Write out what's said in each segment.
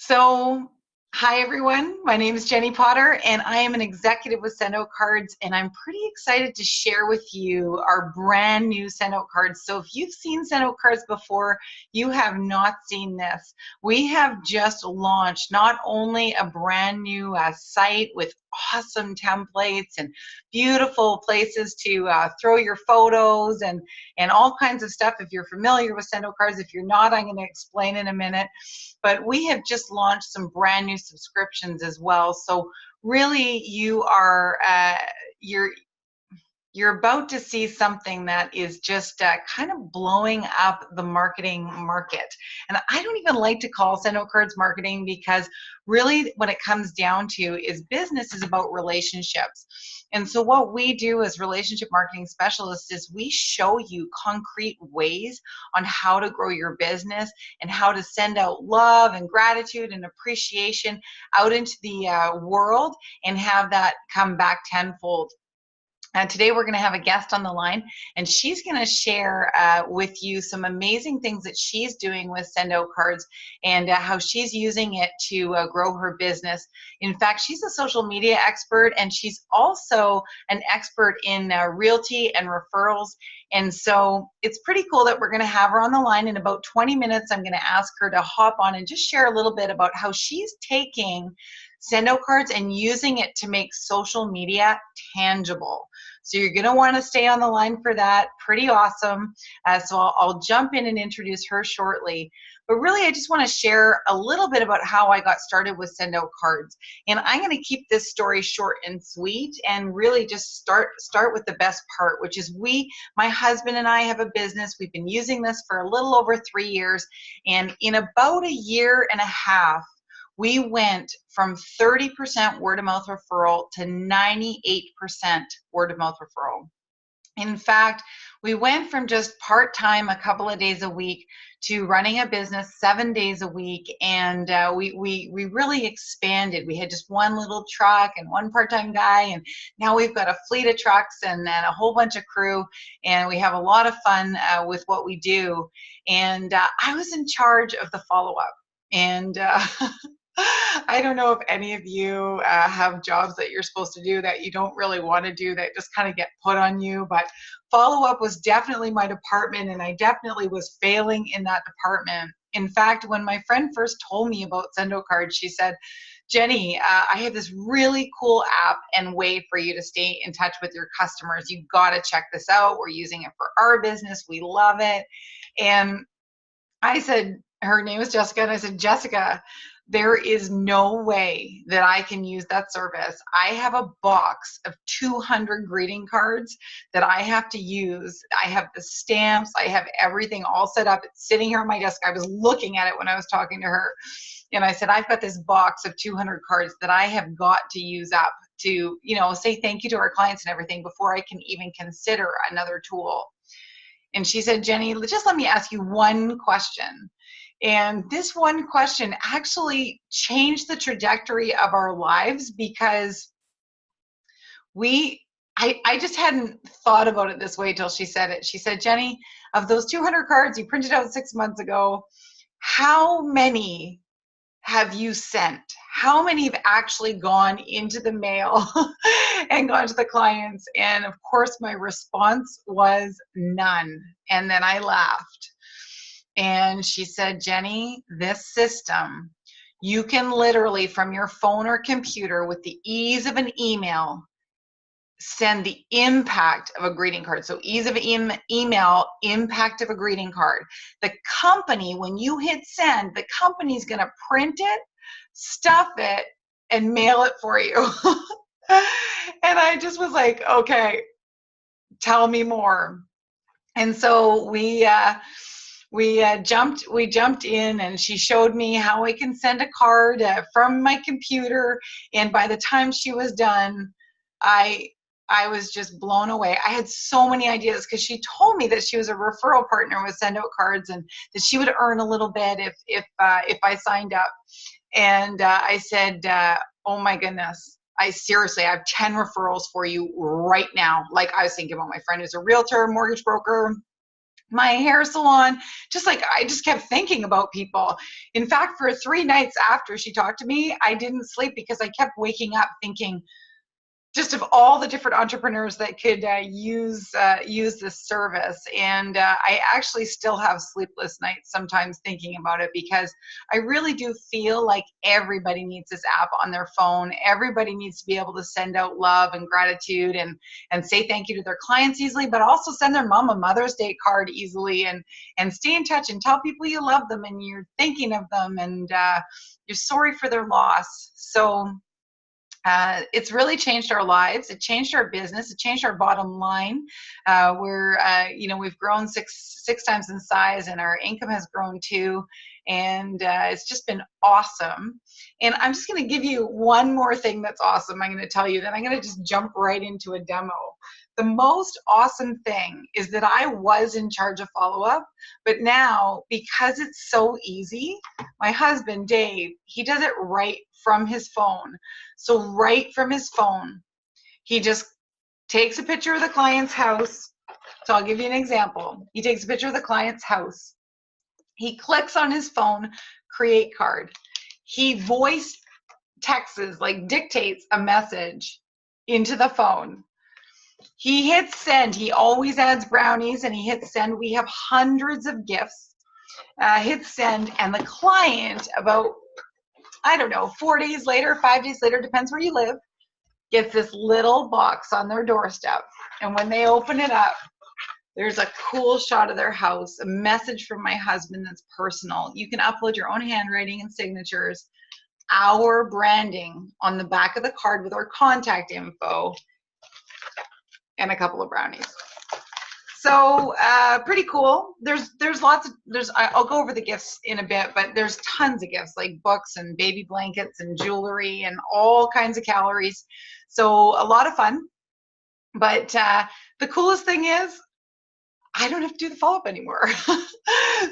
So, hi everyone. My name is Jennie Potter, and I am an executive with Send Out Cards, and I'm pretty excited to share with you our brand new Send Out Cards. So, if you've seen Send Out Cards before, you have not seen this. We have just launched not only a brand new site with awesome templates and beautiful places to throw your photos and all kinds of stuff. If you're familiar with Send Out Cards, if you're not, I'm going to explain in a minute. But we have just launched some brand new subscriptions as well. So really, you're about to see something that is just kind of blowing up the marketing market. And I don't even like to call Send Out Cards marketing, because really what it comes down to is business is about relationships. And so what we do as relationship marketing specialists is we show you concrete ways on how to grow your business and how to send out love and gratitude and appreciation out into the world and have that come back tenfold. Today we're going to have a guest on the line, and she's going to share with you some amazing things that she's doing with Send Out Cards and how she's using it to grow her business. In fact, she's a social media expert, and she's also an expert in realty and referrals. And so it's pretty cool that we're going to have her on the line. In about 20 minutes, I'm going to ask her to hop on and just share a little bit about how she's taking Send Out Cards and using it to make social media tangible. So you're going to want to stay on the line for that. Pretty awesome. So I'll jump in and introduce her shortly. But really, I just want to share a little bit about how I got started with Send Out Cards. And I'm going to keep this story short and sweet and really just start with the best part, which is my husband and I have a business. We've been using this for a little over 3 years. And in about a year and a half, we went from 30% word-of-mouth referral to 98% word-of-mouth referral. In fact, we went from just part-time a couple of days a week to running a business 7 days a week, and we really expanded. We had just one little truck and one part-time guy, and now we've got a fleet of trucks and then a whole bunch of crew, and we have a lot of fun with what we do. And I was in charge of the follow-up, and I don't know if any of you have jobs that you're supposed to do that you don't really want to do, that just kind of get put on you, but follow-up was definitely my department, and I definitely was failing in that department. In fact, when my friend first told me about Send Out Cards, she said, Jennie, I have this really cool app and way for you to stay in touch with your customers. You got to check this out. We're using it for our business. We love it. And I said, her name was Jessica, and I said, Jessica, there is no way that I can use that service. I have a box of 200 greeting cards that I have to use. I have the stamps. I have everything all set up. It's sitting here on my desk. I was looking at it when I was talking to her. And I said, I've got this box of 200 cards that I have got to use up to, say thank you to our clients and everything before I can even consider another tool. And she said, Jennie, just let me ask you one question. And this one question actually changed the trajectory of our lives, because I just hadn't thought about it this way till she said it. She said, Jennie, of those 200 cards you printed out 6 months ago, how many have you sent? How many have actually gone into the mail and gone to the clients? And of course, my response was none. And then I laughed. And she said, Jennie, this system, you can literally from your phone or computer with the ease of an email send the impact of a greeting card. So ease of email, impact of a greeting card. The company, when you hit send, the company's going to print it, stuff it, and mail it for you. And I just was like, okay, tell me more. And so we jumped in, and she showed me how I can send a card from my computer. And by the time she was done, I was just blown away. I had so many ideas, because she told me that she was a referral partner with Send Out Cards, and that she would earn a little bit if I signed up. And I said, oh my goodness, I have 10 referrals for you right now. Like, I was thinking about my friend who's a realtor, mortgage broker, my hair salon, just like I just kept thinking about people. In fact, for 3 nights after she talked to me, I didn't sleep because I kept waking up thinking, just of all the different entrepreneurs that could use this service. And I actually still have sleepless nights sometimes thinking about it, because I really do feel like everybody needs this app on their phone. Everybody needs to be able to send out love and gratitude and say thank you to their clients easily, but also send their mom a Mother's Day card easily, and stay in touch and tell people you love them and you're thinking of them, and you're sorry for their loss. So it's really changed our lives. It changed our business. It changed our bottom line. We've grown six times in size, and our income has grown too. And it's just been awesome. And I'm just going to give you one more thing that's awesome. I'm going to tell you, then I'm going to just jump right into a demo. The most awesome thing is that I was in charge of follow-up, but now, because it's so easy, my husband, Dave, he does it right from his phone. So right from his phone, he just takes a picture of the client's house. So I'll give you an example. He takes a picture of the client's house. He clicks on his phone, create card. He voice texts, like dictates a message into the phone. He hits send. He always adds brownies, and he hits send. We have hundreds of gifts. Hit send, and the client, about, I don't know, 4 days later, 5 days later, depends where you live, gets this little box on their doorstep. And when they open it up, there's a cool shot of their house, a message from my husband that's personal. You can upload your own handwriting and signatures, our branding on the back of the card with our contact info, and a couple of brownies. So pretty cool. I'll go over the gifts in a bit, but there's tons of gifts, like books and baby blankets and jewelry and all kinds of calories. So a lot of fun. But the coolest thing is, I don't have to do the follow-up anymore.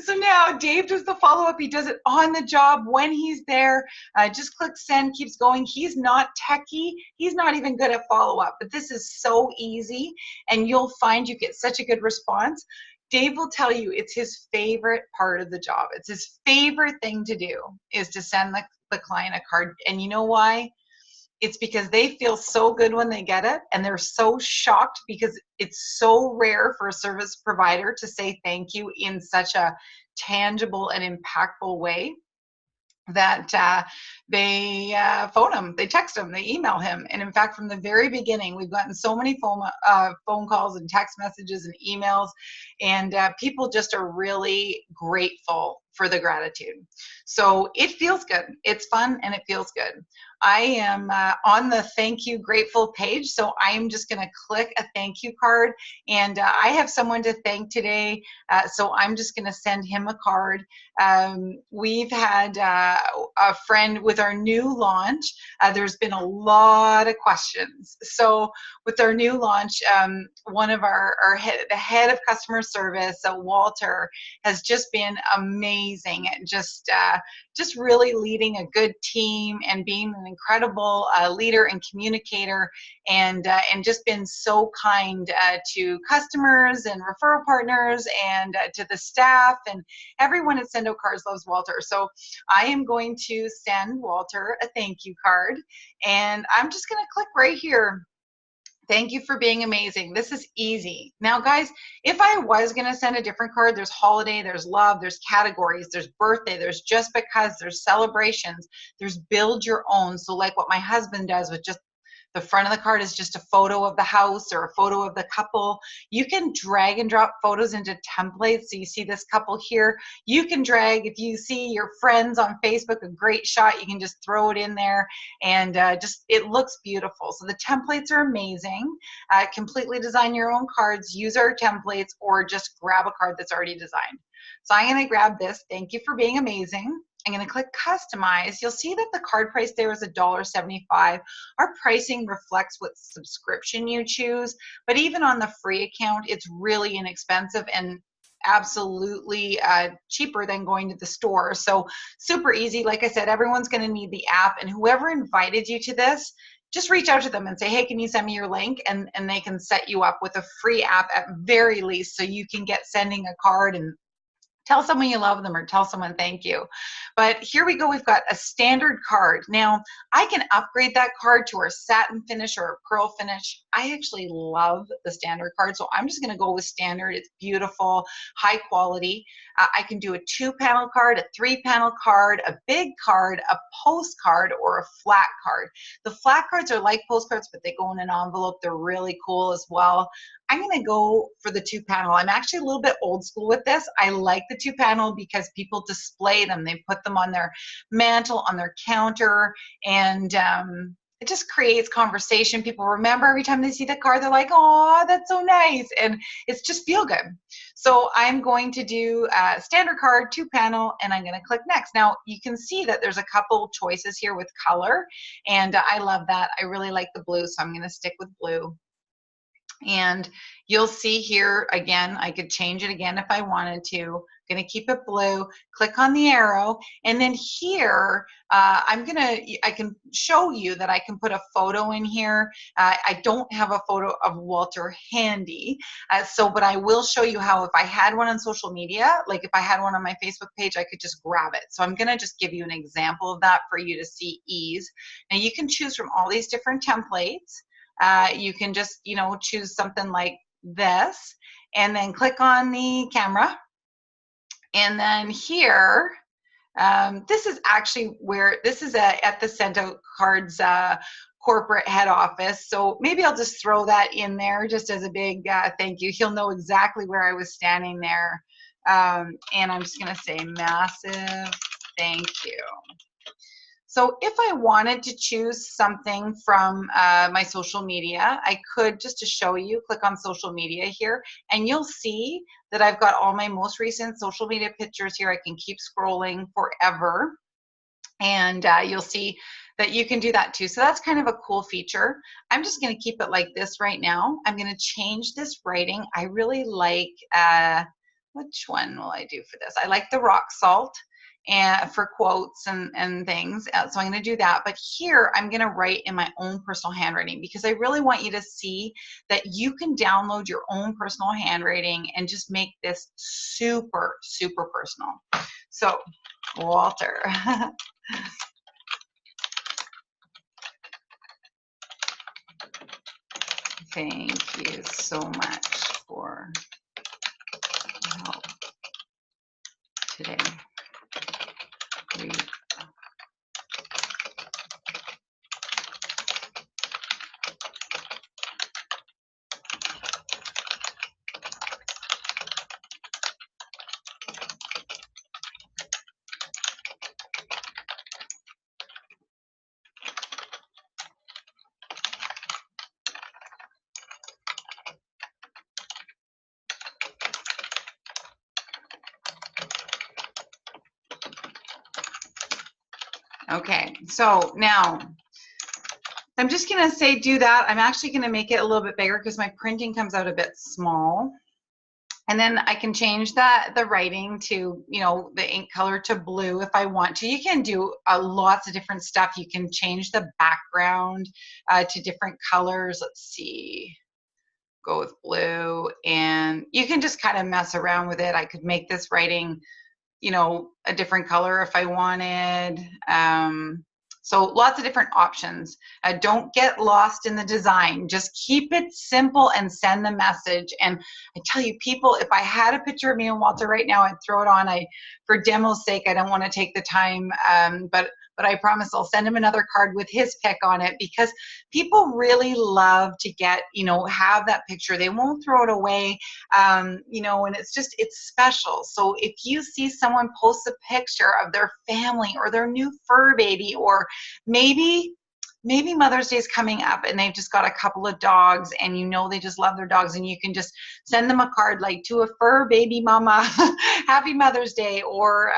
So now Dave does the follow-up. He does it on the job when he's there. Just click send, keeps going. He's not techie. He's not even good at follow-up, but this is so easy, and you'll find you get such a good response. Dave will tell you it's his favorite part of the job. It's his favorite thing to do, is to send the client a card. And you know why? It's because they feel so good when they get it, and they're so shocked because it's so rare for a service provider to say thank you in such a tangible and impactful way, that they phone him, they text him, they email him. And in fact, from the very beginning, we've gotten so many phone calls and text messages and emails, and people just are really grateful for the gratitude. So it feels good. It's fun and it feels good. I am on the thank you grateful page, so I am just going to click a thank you card, and I have someone to thank today, so I'm just going to send him a card. We've had a friend with our new launch. There's been a lot of questions. So with our new launch, one of the head of customer service, Walter, has just been amazing. Just really leading a good team and being an incredible leader and communicator, and just been so kind to customers and referral partners, and to the staff, and everyone at Sendo Cards loves Walter. So I am going to send Walter a thank you card, and I'm just going to click right here. Thank you for being amazing. This is easy. Now, guys, if I was going to send a different card, there's holiday, there's love, there's categories, there's birthday, there's just because, there's celebrations, there's build your own. So like what my husband does with just the front of the card is just a photo of the house or a photo of the couple. You can drag and drop photos into templates. So you see this couple here. You can drag, if you see your friends on Facebook, a great shot, you can just throw it in there, and it looks beautiful. So the templates are amazing. Completely design your own cards, use our templates, or just grab a card that's already designed. So I'm going to grab this. Thank you for being amazing. I'm going to click customize. You'll see that the card price there is $1.75. Our pricing reflects what subscription you choose, but even on the free account, it's really inexpensive and absolutely cheaper than going to the store. So super easy. Like I said, everyone's going to need the app, and whoever invited you to this, just reach out to them and say, hey, can you send me your link? And they can set you up with a free app at very least, so you can get sending a card and tell someone you love them or tell someone thank you. But here we go. We've got a standard card. Now, I can upgrade that card to a satin finish or a pearl finish. I actually love the standard card, so I'm just going to go with standard. It's beautiful, high quality. I can do a 2-panel card, a 3-panel card, a big card, a postcard, or a flat card. The flat cards are like postcards, but they go in an envelope. They're really cool as well. I'm going to go for the 2-panel. I'm actually a little bit old school with this. I like the 2-panel because people display them. They put them on their mantle, on their counter, and it just creates conversation. People remember every time they see the card, they're like, oh, that's so nice. And it's just feel good. So I'm going to do a standard card, 2-panel, and I'm going to click next. Now, you can see that there's a couple choices here with color, and I love that. I really like the blue, so I'm going to stick with blue. And you'll see here, again, I could change it again if I wanted to. I'm going to keep it blue, click on the arrow, and then here, I can show you that I can put a photo in here. I don't have a photo of Walter handy, but I will show you how if I had one on social media, like if I had one on my Facebook page, I could just grab it. So I'm going to just give you an example of that for you to see ease. Now you can choose from all these different templates. You can just, choose something like this and then click on the camera. And then here, this is actually this is at the Sent Out Cards corporate head office. So maybe I'll just throw that in there just as a big thank you. He'll know exactly where I was standing there. And I'm just going to say massive thank you. So if I wanted to choose something from my social media, I could, just to show you, click on social media here, and you'll see that I've got all my most recent social media pictures here. I can keep scrolling forever, and you'll see that you can do that too. So that's kind of a cool feature. I'm just going to keep it like this right now. I'm going to change this writing. I really like, which one will I do for this? I like the rock salt. And for quotes and things, so I'm going to do that. But here I'm going to write in my own personal handwriting, because I really want you to see that you can download your own personal handwriting and just make this super, super personal. So, Walter. Thank you so much for help today. Okay, so now I'm just going to say do that. I'm actually going to make it a little bit bigger because my printing comes out a bit small. And then I can change the writing to, the ink color to blue if I want to. You can do lots of different stuff. You can change the background to different colors. Let's see. Go with blue. And you can just kind of mess around with it. I could make this writing a different color if I wanted. So lots of different options. Don't get lost in the design. Just keep it simple and send the message. And I tell you, people, if I had a picture of me and Walter right now, I'd throw it on. For demo's sake, I don't want to take the time, but I promise I'll send him another card with his pic on it, because people really love to get, have that picture. They won't throw it away, and it's special. So if you see someone post a picture of their family or their new fur baby, or maybe Mother's Day is coming up and they've just got a couple of dogs and they just love their dogs, and you can just send them a card like, to a fur baby mama, happy Mother's Day. Or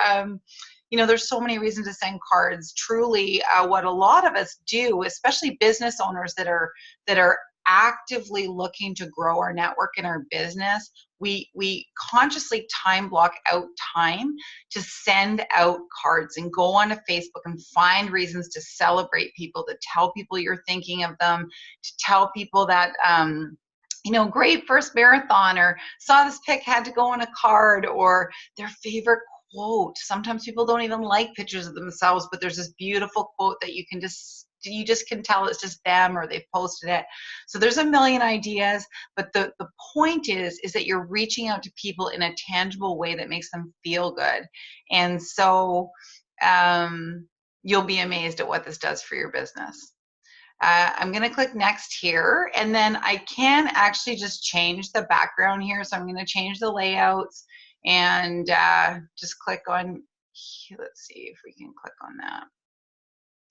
there's so many reasons to send cards. Truly, what a lot of us do, especially business owners that are actively looking to grow our network and our business, we consciously time block out time to send out cards and go onto Facebook and find reasons to celebrate people, to tell people you're thinking of them, to tell people that you know, great first marathon, or saw this pic, had to go on a card, or their favorite quote. Sometimes people don't even like pictures of themselves, but there's this beautiful quote that you just can tell it's just them, or they've posted it. So there's a million ideas, but the point is that you're reaching out to people in a tangible way that makes them feel good. And so you'll be amazed at what this does for your business. I'm going to click next here, and then I can actually just change the background here. So I'm going to change the layouts and just click on, let's see if we can click on that.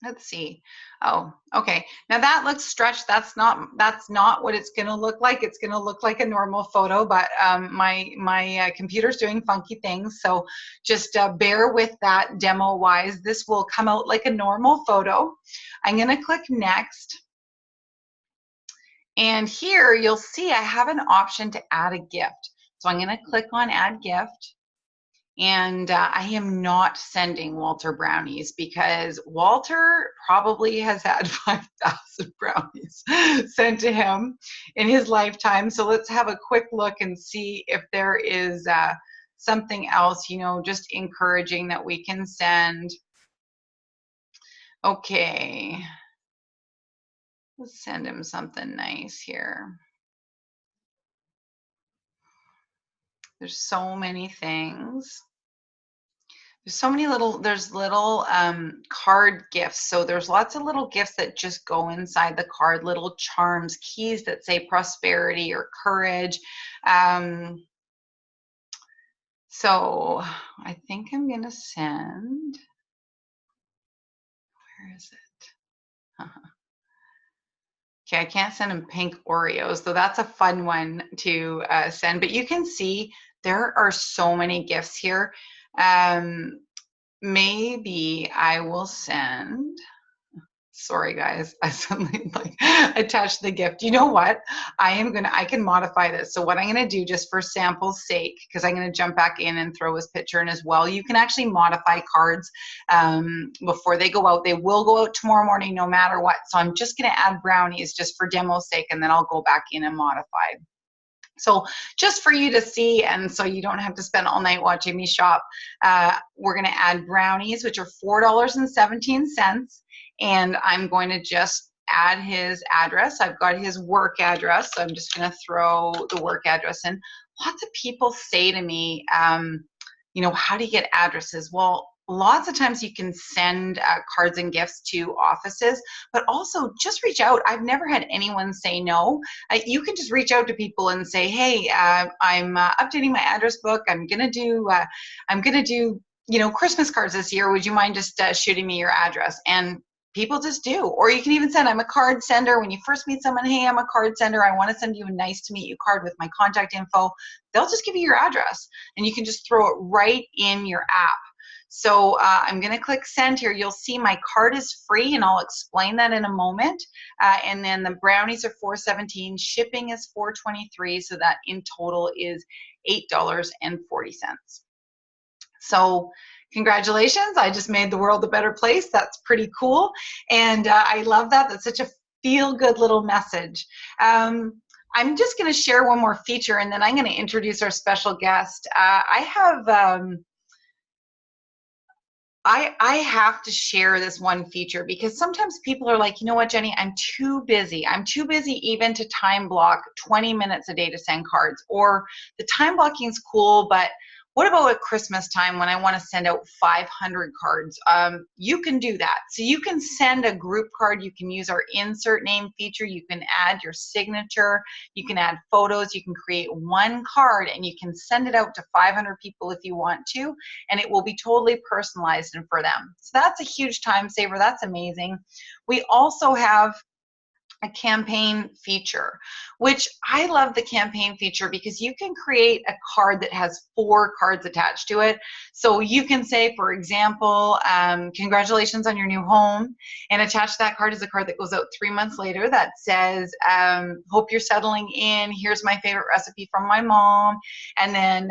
Let's see. Oh, okay. Now that looks stretched. That's not what it's going to look like. It's going to look like a normal photo, but my computer's doing funky things. So just bear with that demo wise. This will come out like a normal photo. I'm going to click next. And here you'll see I have an option to add a gift. So I'm going to click on add gift. And I am not sending Walter brownies because Walter probably has had 5,000 brownies sent to him in his lifetime. So let's have a quick look and see if there is something else, you know, just encouraging that we can send. Okay. Let's send him something nice here. There's so many things. There's so many little card gifts. So there's lots of little gifts that just go inside the card, little charms, keys that say prosperity or courage. So I think I'm going to send, where is it? Okay, I can't send him pink Oreos, though that's a fun one to send. But you can see there are so many gifts here. Maybe I will send, sorry guys, I suddenly like attached the gift. You know what? I can modify this. So what I'm gonna do, just for sample's sake, because I'm gonna jump back in and throw his picture in as well. You can actually modify cards before they go out. They will go out tomorrow morning no matter what. So I'm just gonna add brownies just for demo's sake, and then I'll go back in and modify. So just for you to see, and so you don't have to spend all night watching me shop, we're going to add brownies, which are $4.17. And I'm going to just add his address. I've got his work address, so I'm just going to throw the work address in. Lots of people say to me, you know, how do you get addresses? Well, lots of times you can send cards and gifts to offices, but also just reach out. I've never had anyone say no. You can just reach out to people and say, hey, I'm updating my address book. I'm gonna do, you know, Christmas cards this year. Would you mind just shooting me your address? And people just do. Or you can even send, I'm a card sender. When you first meet someone, hey, I'm a card sender. I want to send you a nice to meet you card with my contact info. They'll just give you your address, and you can just throw it right in your app. So I'm going to click send here. You'll see my card is free, and I'll explain that in a moment. And then the brownies are $4.17. Shipping is $4.23. So that in total is $8.40. So congratulations. I just made the world a better place. That's pretty cool. And I love that. That's such a feel-good little message. I'm just going to share one more feature, and then I'm going to introduce our special guest. I have to share this one feature because sometimes people are like, you know what, Jenny, I'm too busy. I'm too busy even to time block 20 minutes a day to send cards. Or the time blocking is cool, but what about at Christmas time when I want to send out 500 cards? You can do that. So you can send a group card. You can use our insert name feature. You can add your signature. You can add photos. You can create one card, and you can send it out to 500 people if you want to, and it will be totally personalized and for them. So that's a huge time saver. That's amazing. We also have a campaign feature, which I love the campaign feature because you can create a card that has 4 cards attached to it. So you can say, for example, congratulations on your new home, and attached to that card is a card that goes out 3 months later that says, hope you're settling in, here's my favorite recipe from my mom, and then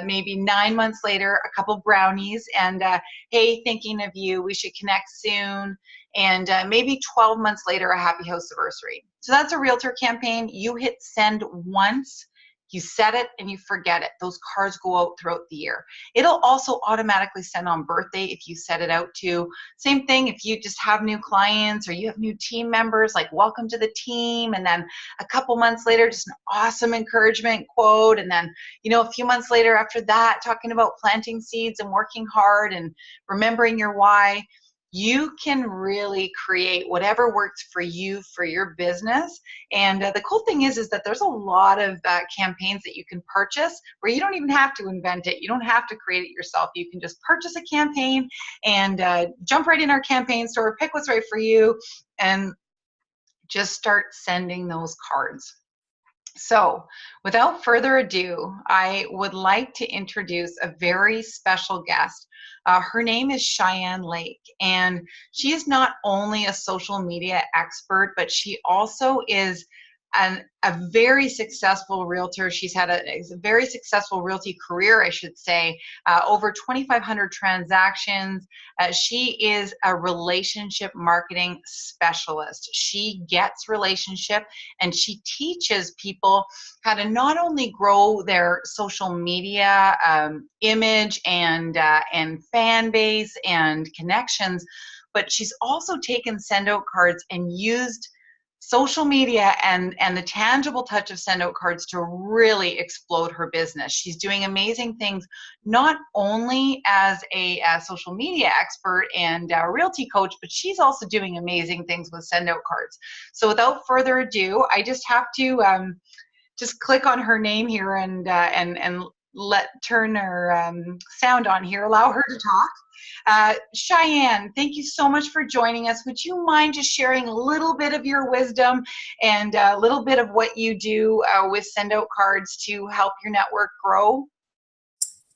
maybe 9 months later, a couple brownies, and hey, thinking of you, we should connect soon, and maybe 12 months later, a happy house anniversary. So that's a realtor campaign. You hit send once, you set it, and you forget it. Those cards go out throughout the year. It'll also automatically send on birthday if you set it out to. Same thing if you just have new clients or you have new team members, like welcome to the team, and then a couple months later, just an awesome encouragement quote, and then, you know, a few months later after that, talking about planting seeds and working hard and remembering your why. You can really create whatever works for you for your business. And the cool thing is that there's a lot of campaigns that you can purchase where you don't even have to invent it. You don't have to create it yourself. You can just purchase a campaign and jump right in our campaign store, pick what's right for you, and just start sending those cards. So without further ado, I would like to introduce a very special guest. Her name is Cheyanne Lake, and she is not only a social media expert, but she also is a very successful realtor. She's had a very successful realty career, I should say, over 2,500 transactions. She is a relationship marketing specialist. She gets relationship, and she teaches people how to not only grow their social media image and fan base and connections, but she's also taken send out cards and used social media and the tangible touch of send out cards to really explode her business. She's doing amazing things, not only as a social media expert and a realty coach, but she's also doing amazing things with send out cards. So without further ado, I just have to just click on her name here and turn her sound on here, allow her to talk. Cheyanne, thank you so much for joining us. Would you mind just sharing a little bit of your wisdom and a little bit of what you do with send out cards to help your network grow?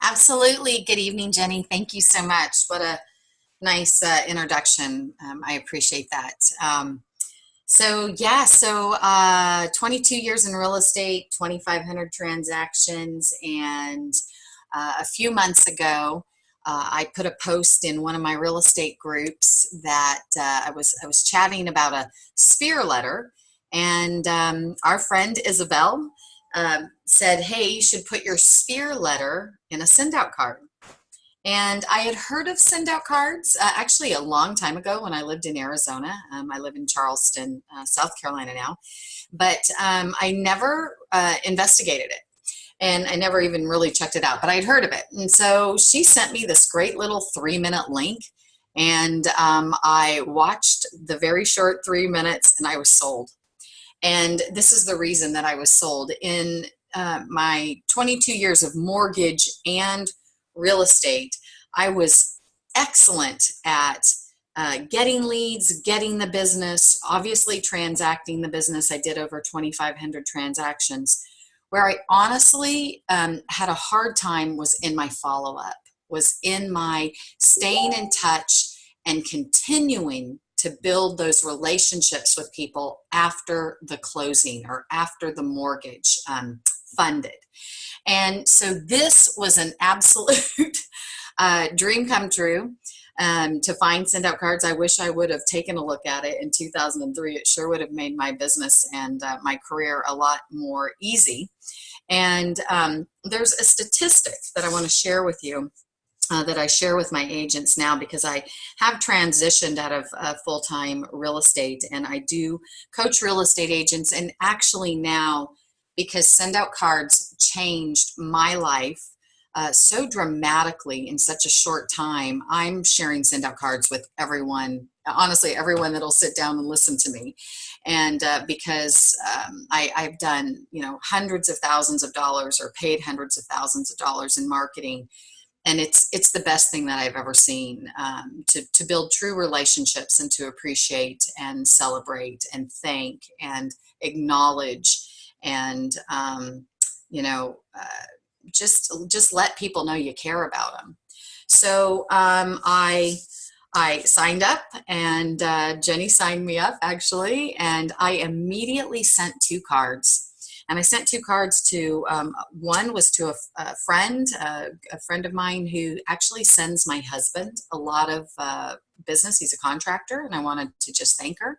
Absolutely. Good evening, Jenny. Thank you so much. What a nice introduction. I appreciate that. 22 years in real estate, 2,500 transactions, and a few months ago, I put a post in one of my real estate groups that I was chatting about a sphere letter, and our friend Isabel said, "Hey, you should put your sphere letter in a send out card." And I had heard of send out cards actually a long time ago when I lived in Arizona. I live in Charleston, South Carolina now, but I never investigated it. And I never even really checked it out, but I'd heard of it. And so she sent me this great little 3-minute link, and I watched the very short 3 minutes, and I was sold. And this is the reason that I was sold. In my 22 years of mortgage and real estate, I was excellent at getting leads, getting the business, obviously transacting the business. I did over 2,500 transactions. Where I honestly had a hard time was in my follow-up, was in my staying in touch and continuing to build those relationships with people after the closing or after the mortgage funded. And so this was an absolute dream come true. To find send out cards. I wish I would have taken a look at it in 2003. It sure would have made my business and my career a lot more easy. And there's a statistic that I want to share with you that I share with my agents now, because I have transitioned out of full-time real estate, and I do coach real estate agents. And actually now, because send out cards changed my life so dramatically in such a short time, I'm sharing send out cards with everyone, honestly, everyone that'll sit down and listen to me. And because I've done, hundreds of thousands of dollars or paid hundreds of thousands of dollars in marketing And it's the best thing that I've ever seen, to build true relationships and to appreciate and celebrate and thank and acknowledge and you know just let people know you care about them. So I signed up, and Jenny signed me up actually, and I immediately sent 2 cards. And I sent 2 cards to, one was to a friend of mine who actually sends my husband a lot of business. He's a contractor, and I wanted to just thank her.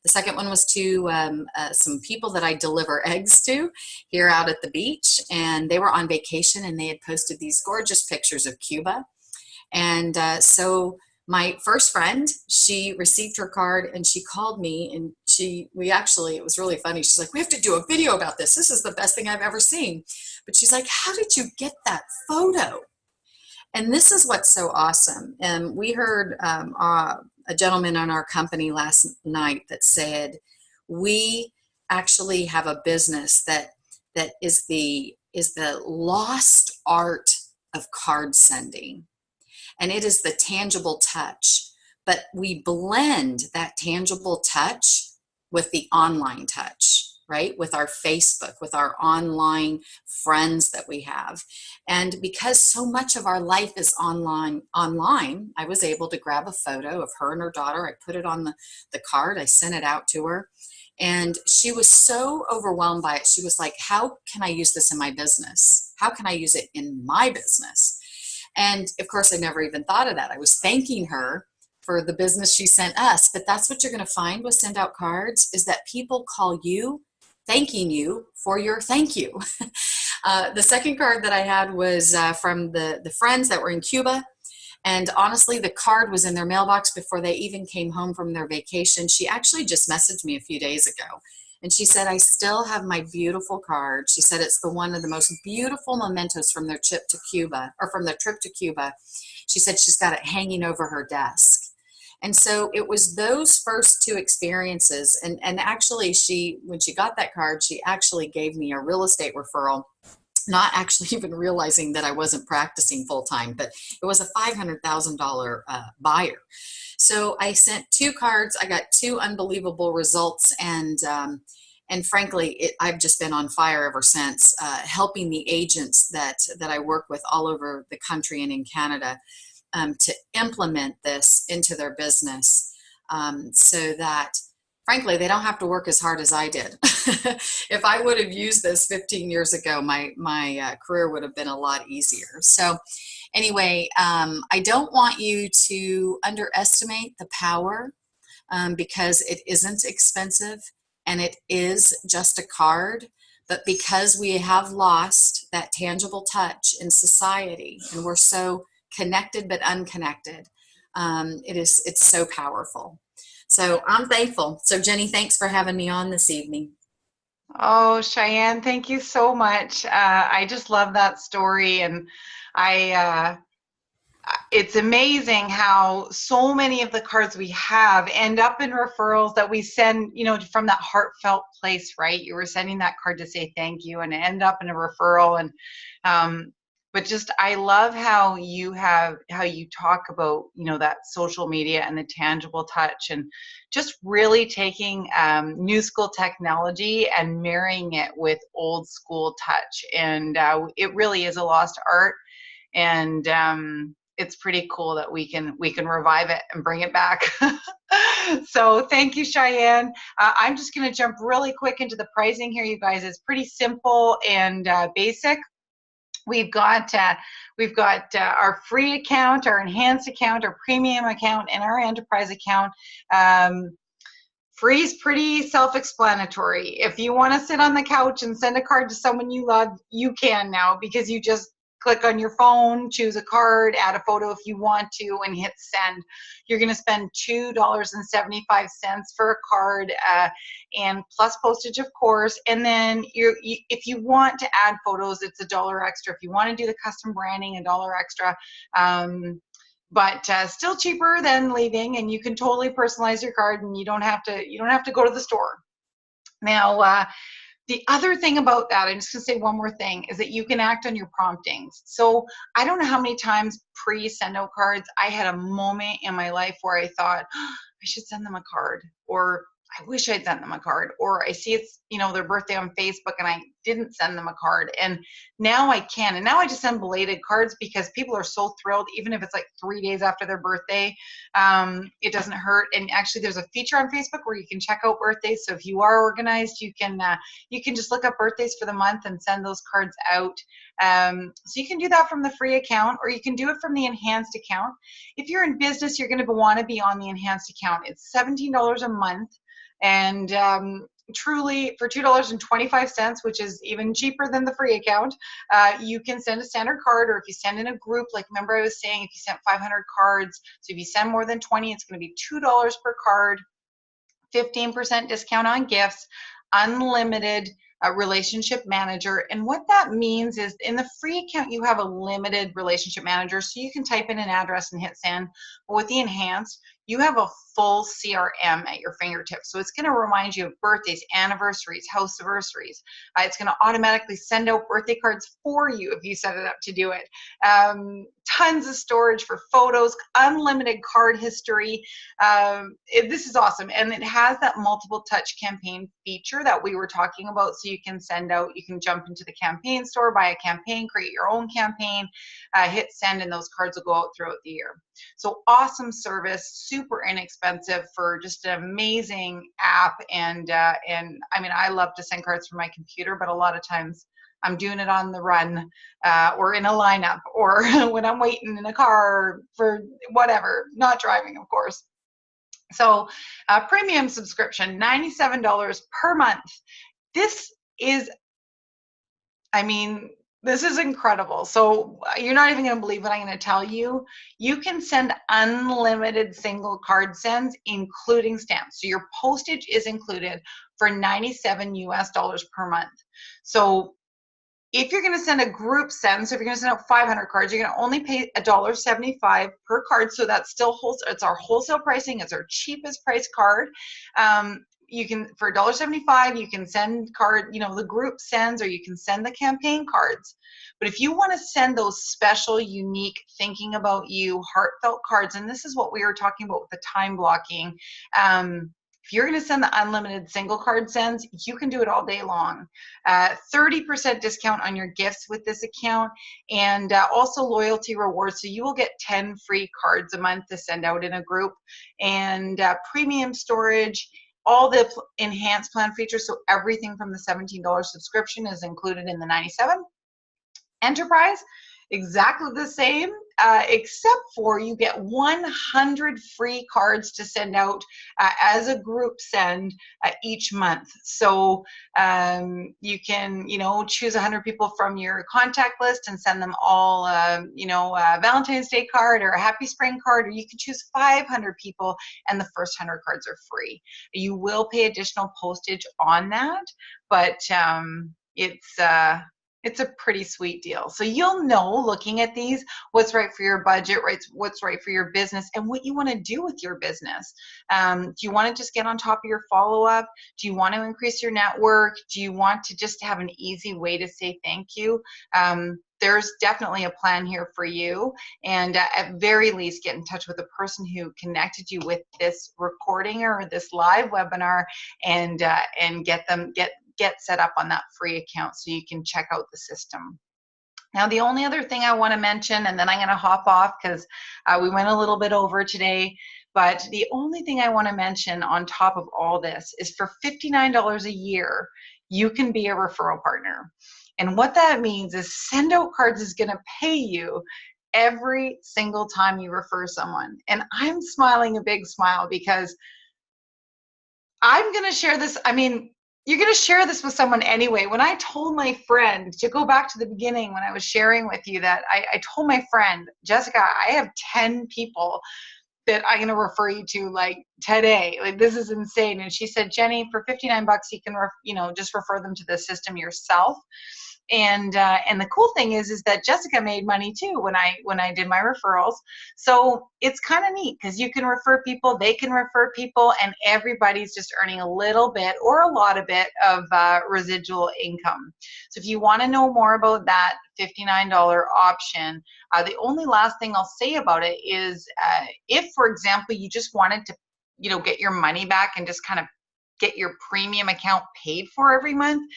The second one was to some people that I deliver eggs to here out at the beach, and they were on vacation, and they had posted these gorgeous pictures of Cuba. And so my first friend, she received her card and she called me, and it was really funny. She's like, we have to do a video about this. This is the best thing I've ever seen. But she's like, how did you get that photo? And this is what's so awesome. And we heard a gentleman on our company last night that said, we actually have a business that is the lost art of card sending. And it is the tangible touch, but we blend that tangible touch with the online touch, right? With our Facebook, with our online friends that we have. And because so much of our life is online, I was able to grab a photo of her and her daughter. I put it on the card. I sent it out to her. And she was so overwhelmed by it. She was like, how can I use this in my business? How can I use it in my business? And of course, I never even thought of that. I was thanking her for the business she sent us. But that's what you're going to find with send out cards, is that people call you thanking you for your thank you. The second card that I had was from the friends that were in Cuba. And honestly, the card was in their mailbox before they even came home from their vacation. She actually just messaged me a few days ago. And she said, I still have my beautiful card. She said it's one of the most beautiful mementos from their trip to Cuba, or from their trip to Cuba. She said she's got it hanging over her desk. And so it was those first 2 experiences. And actually, when she got that card, she actually gave me a real estate referral, not actually even realizing that I wasn't practicing full time, but it was a $500,000 buyer. So I sent 2 cards. I got 2 unbelievable results, and frankly, I've just been on fire ever since, helping the agents that I work with all over the country and in Canada to implement this into their business, so that, frankly, they don't have to work as hard as I did. If I would have used this 15 years ago, my career would have been a lot easier. So anyway, I don't want you to underestimate the power, because it isn't expensive and it is just a card. But because we have lost that tangible touch in society, and we're so connected but unconnected, it's so powerful. So I'm thankful. So Jenny, thanks for having me on this evening. Oh, Cheyanne, thank you so much. I just love that story, and I it's amazing how so many of the cards we have end up in referrals that we send, from that heartfelt place, right? You were sending that card to say thank you, and end up in a referral. And but just, I love how you talk about, that social media and the tangible touch, and just really taking new school technology and marrying it with old school touch. And it really is a lost art. And it's pretty cool that we can revive it and bring it back. So thank you, Cheyanne. I'm just going to jump really quick into the pricing here, you guys. It's pretty simple and basic. We've got our free account, our enhanced account, our premium account, and our enterprise account. Free is pretty self-explanatory. If you want to sit on the couch and send a card to someone you love, you can now, because you just click on your phone, choose a card, add a photo if you want to, and hit send. You're going to spend $2.75 for a card, and plus postage, of course. And then if you want to add photos, it's $1 extra. If you want to do the custom branding, $1 extra. But still cheaper than leaving, and you can totally personalize your card, and you don't have to go to the store. Now, The other thing about that, I'm just going to say one more thing, is that you can act on your promptings. So I don't know how many times pre-send out cards, I had a moment in my life where I thought, oh, I should send them a card, or I wish I'd sent them a card, or I see it's, their birthday on Facebook and I didn't send them a card. And now I can. And now I just send belated cards because people are so thrilled, even if it's like 3 days after their birthday. It doesn't hurt. And actually there's a feature on Facebook where you can check out birthdays. So if you are organized, you can just look up birthdays for the month and send those cards out. So you can do that from the free account, or you can do it from the enhanced account. If you're in business, you're going to want to be on the enhanced account. It's $17 a month. And truly, for $2.25, which is even cheaper than the free account, you can send a standard card, or if you send in a group, like remember I was saying, if you sent 500 cards, so if you send more than 20, it's going to be $2 per card, 15% discount on gifts, unlimited relationship manager. And what that means is in the free account, you have a limited relationship manager, so you can type in an address and hit send. But with the enhanced, you have a full CRM at your fingertips. So it's going to remind you of birthdays, anniversaries, house anniversaries. It's going to automatically send out birthday cards for you if you set it up to do it. Tons of storage for photos, unlimited card history. This is awesome. And it has that multiple touch campaign feature that we were talking about. So you can send out, you can jump into the campaign store, buy a campaign, create your own campaign, hit send, and those cards will go out throughout the year. So awesome service, super inexpensive for just an amazing app. And I mean, I love to send cards from my computer, but a lot of times I'm doing it on the run, or in a lineup, or when I'm waiting in a car for whatever, not driving, of course. So premium subscription, $97 per month. This is, I mean, this is incredible. So you're not even going to believe what I'm going to tell you. You can send unlimited single card sends, including stamps. So your postage is included for $97 US per month. So if you're going to send a group send, so if you're going to send out 500 cards, you're going to only pay $1.75 per card. So that's still wholesale. It's our wholesale pricing. It's our cheapest price card. You can, for $1.75, you can send card, the group sends, or you can send the campaign cards. But if you want to send those special, unique, thinking about you, heartfelt cards, and this is what we were talking about with the time blocking. If you're going to send the unlimited single card sends, you can do it all day long. 30% discount on your gifts with this account, and also loyalty rewards. So you will get 10 free cards a month to send out in a group, and premium storage, all the enhanced plan features. So everything from the $17 subscription is included in the $97. Enterprise, exactly the same, except for you get 100 free cards to send out as a group send each month. So you can, choose 100 people from your contact list and send them all, a Valentine's Day card or a Happy Spring card, or you can choose 500 people and the first 100 cards are free. You will pay additional postage on that, but it's a pretty sweet deal. So you'll know, looking at these, what's right for your budget, what's right for your business, and what you want to do with your business. Do you want to just get on top of your follow-up? Do you want to increase your network? Do you want to just have an easy way to say thank you? There's definitely a plan here for you. And at very least, get in touch with the person who connected you with this recording or this live webinar, and get set up on that free account so you can check out the system. Now, the only other thing I want to mention, and then I'm going to hop off because we went a little bit over today, but the only thing I want to mention on top of all this is for $59 a year, you can be a referral partner. And what that means is Send Out Cards is going to pay you every single time you refer someone. And I'm smiling a big smile because I'm going to share this. I mean, you're going to share this with someone anyway. When I told my friend, to go back to the beginning when I was sharing with you, that I told my friend, Jessica, I have 10 people that I'm going to refer you to like today. Like, this is insane. And she said, Jenny, for $59, you can, just refer them to the system yourself. And the cool thing is that Jessica made money too when I did my referrals. So it's kind of neat because you can refer people, they can refer people, and everybody's just earning a little bit or a lot of it of residual income. So if you want to know more about that $59 option, the only last thing I'll say about it is if, for example, you just wanted to, get your money back and just kind of get your premium account paid for every month.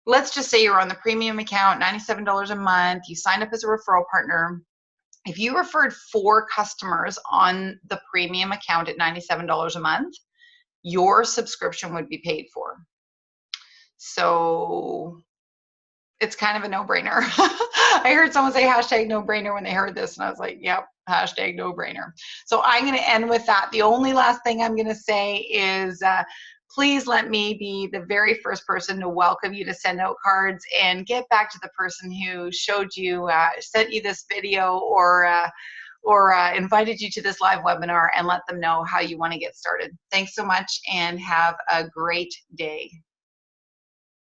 Let's just say you're on the premium account, $97 a month, you signed up as a referral partner. If you referred 4 customers on the premium account at $97 a month, your subscription would be paid for. So it's kind of a no-brainer. I heard someone say hashtag no-brainer when they heard this, and I was like, yep, hashtag no-brainer. So I'm going to end with that. The only last thing I'm going to say is please let me be the very first person to welcome you to send out cards, and get back to the person who showed you, sent you this video, or invited you to this live webinar, and let them know how you want to get started. Thanks so much, and have a great day.